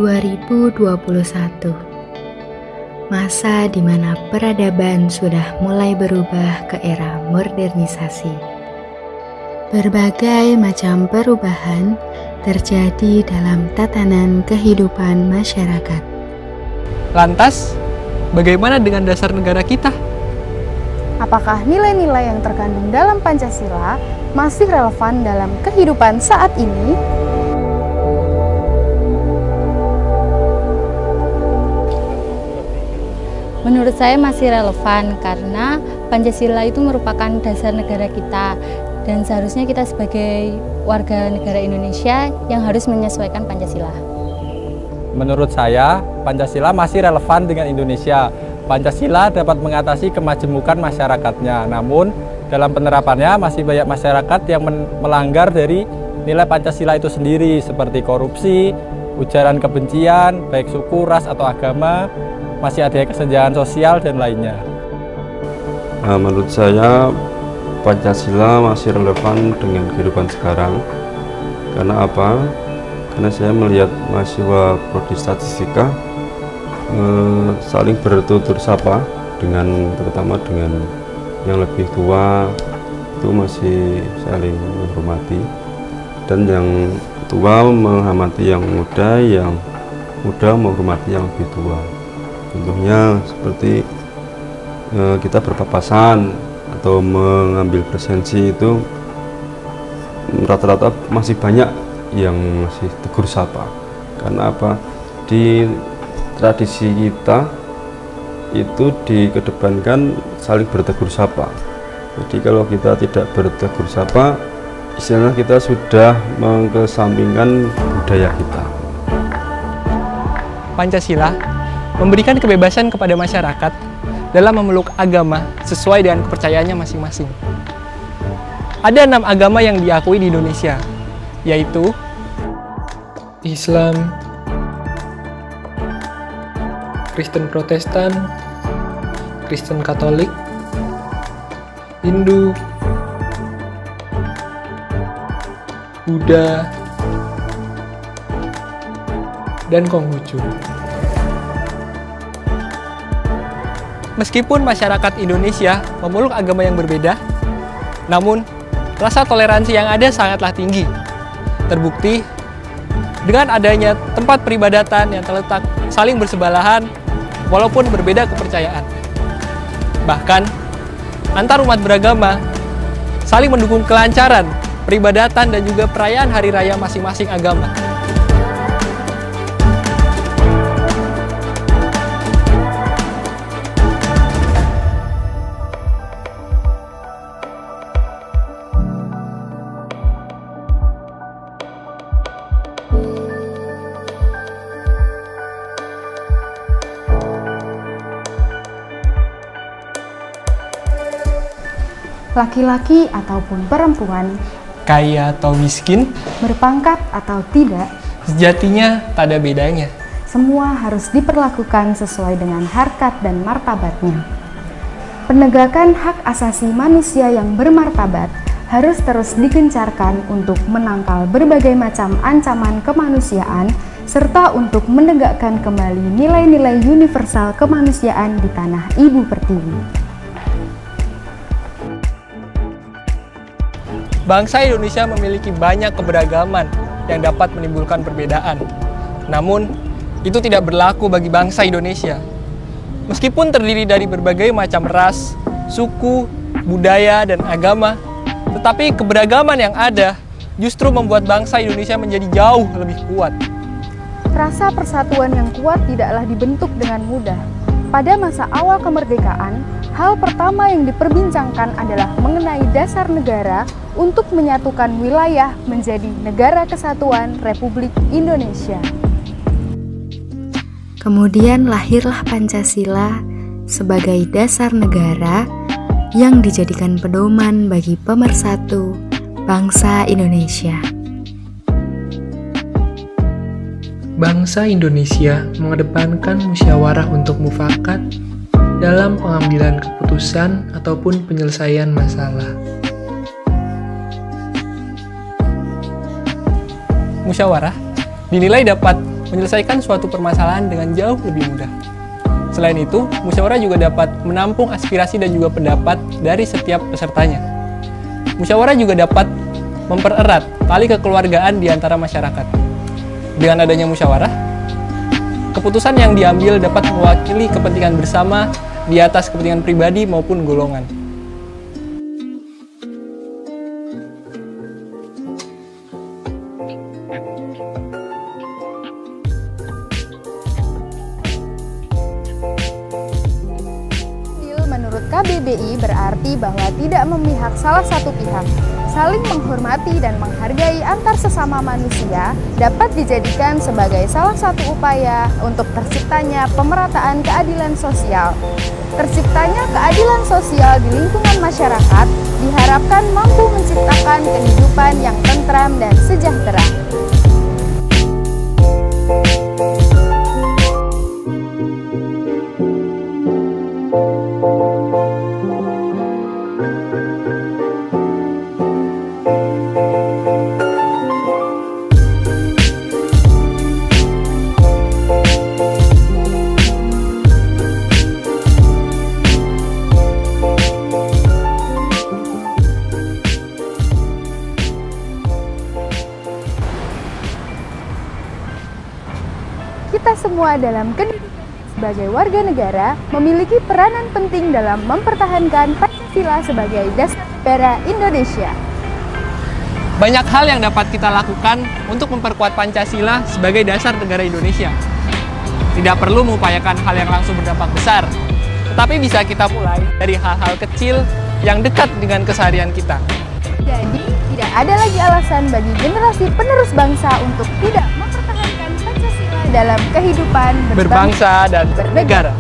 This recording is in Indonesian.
2021, masa di mana peradaban sudah mulai berubah ke era modernisasi. Berbagai macam perubahan terjadi dalam tatanan kehidupan masyarakat. Lantas, bagaimana dengan dasar negara kita? Apakah nilai-nilai yang terkandung dalam Pancasila masih relevan dalam kehidupan saat ini? Menurut saya masih relevan karena Pancasila itu merupakan dasar negara kita dan seharusnya kita sebagai warga negara Indonesia yang harus menyesuaikan Pancasila. Menurut saya, Pancasila masih relevan dengan Indonesia. Pancasila dapat mengatasi kemajemukan masyarakatnya, namun dalam penerapannya masih banyak masyarakat yang melanggar dari nilai Pancasila itu sendiri, seperti korupsi, ujaran kebencian, baik suku, ras, atau agama, masih ada kesenjangan sosial, dan lainnya. Menurut saya, Pancasila masih relevan dengan kehidupan sekarang. Karena apa? Karena saya melihat mahasiswa prodi statistika saling bertutur sapa, terutama dengan yang lebih tua, itu masih saling menghormati, dan yang tua menghormati yang muda menghormati yang lebih tua. Contohnya seperti kita berpapasan atau mengambil presensi, itu rata-rata masih banyak yang masih tegur sapa. Karena apa? Di tradisi kita itu dikedepankan saling bertegur sapa. Jadi kalau kita tidak bertegur sapa, istilahnya kita sudah mengesampingkan budaya kita. Pancasila memberikan kebebasan kepada masyarakat dalam memeluk agama sesuai dengan kepercayaannya masing-masing. Ada 6 agama yang diakui di Indonesia, yaitu Islam, Kristen Protestan, Kristen Katolik, Hindu, Buddha, dan Konghucu. Meskipun masyarakat Indonesia memeluk agama yang berbeda, namun rasa toleransi yang ada sangatlah tinggi. Terbukti dengan adanya tempat peribadatan yang terletak saling bersebelahan walaupun berbeda kepercayaan. Bahkan, antar umat beragama saling mendukung kelancaran peribadatan dan juga perayaan hari raya masing-masing agama. Laki-laki ataupun perempuan, Kaya atau miskin, berpangkat atau tidak, sejatinya tak ada bedanya. semua harus diperlakukan sesuai dengan harkat dan martabatnya. Penegakan hak asasi manusia yang bermartabat harus terus digencarkan untuk menangkal berbagai macam ancaman kemanusiaan serta untuk menegakkan kembali nilai-nilai universal kemanusiaan di tanah Ibu Pertiwi. Bangsa Indonesia memiliki banyak keberagaman yang dapat menimbulkan perbedaan. Namun, itu tidak berlaku bagi bangsa Indonesia. Meskipun terdiri dari berbagai macam ras, suku, budaya, dan agama, tetapi keberagaman yang ada justru membuat bangsa Indonesia menjadi jauh lebih kuat. Rasa persatuan yang kuat tidaklah dibentuk dengan mudah. Pada masa awal kemerdekaan, hal pertama yang diperbincangkan adalah mengenai dasar negara untuk menyatukan wilayah menjadi Negara Kesatuan Republik Indonesia. Kemudian lahirlah Pancasila sebagai dasar negara yang dijadikan pedoman bagi pemersatu bangsa Indonesia. Bangsa Indonesia mengedepankan musyawarah untuk mufakat dalam pengambilan keputusan ataupun penyelesaian masalah. Musyawarah dinilai dapat menyelesaikan suatu permasalahan dengan jauh lebih mudah. Selain itu, musyawarah juga dapat menampung aspirasi dan juga pendapat dari setiap pesertanya. Musyawarah juga dapat mempererat tali kekeluargaan di antara masyarakat. Dengan adanya musyawarah, keputusan yang diambil dapat mewakili kepentingan bersama di atas kepentingan pribadi maupun golongan. Menurut KBBI berarti bahwa tidak memihak salah satu pihak, saling menghormati dan menghargai antar sesama manusia dapat dijadikan sebagai salah satu upaya untuk terciptanya pemerataan keadilan sosial. Terciptanya keadilan sosial di lingkungan masyarakat diharapkan mampu menciptakan kehidupan yang tentram dan sejahtera. Kita semua dalam kedudukan sebagai warga negara memiliki peranan penting dalam mempertahankan Pancasila sebagai dasar negara Indonesia. Banyak hal yang dapat kita lakukan untuk memperkuat Pancasila sebagai dasar negara Indonesia. Tidak perlu mengupayakan hal yang langsung berdampak besar, tetapi bisa kita mulai dari hal-hal kecil yang dekat dengan keseharian kita. Jadi, tidak ada lagi alasan bagi generasi penerus bangsa untuk tidak mempertahankan Pancasila dalam kehidupan Berbangsa dan bernegara.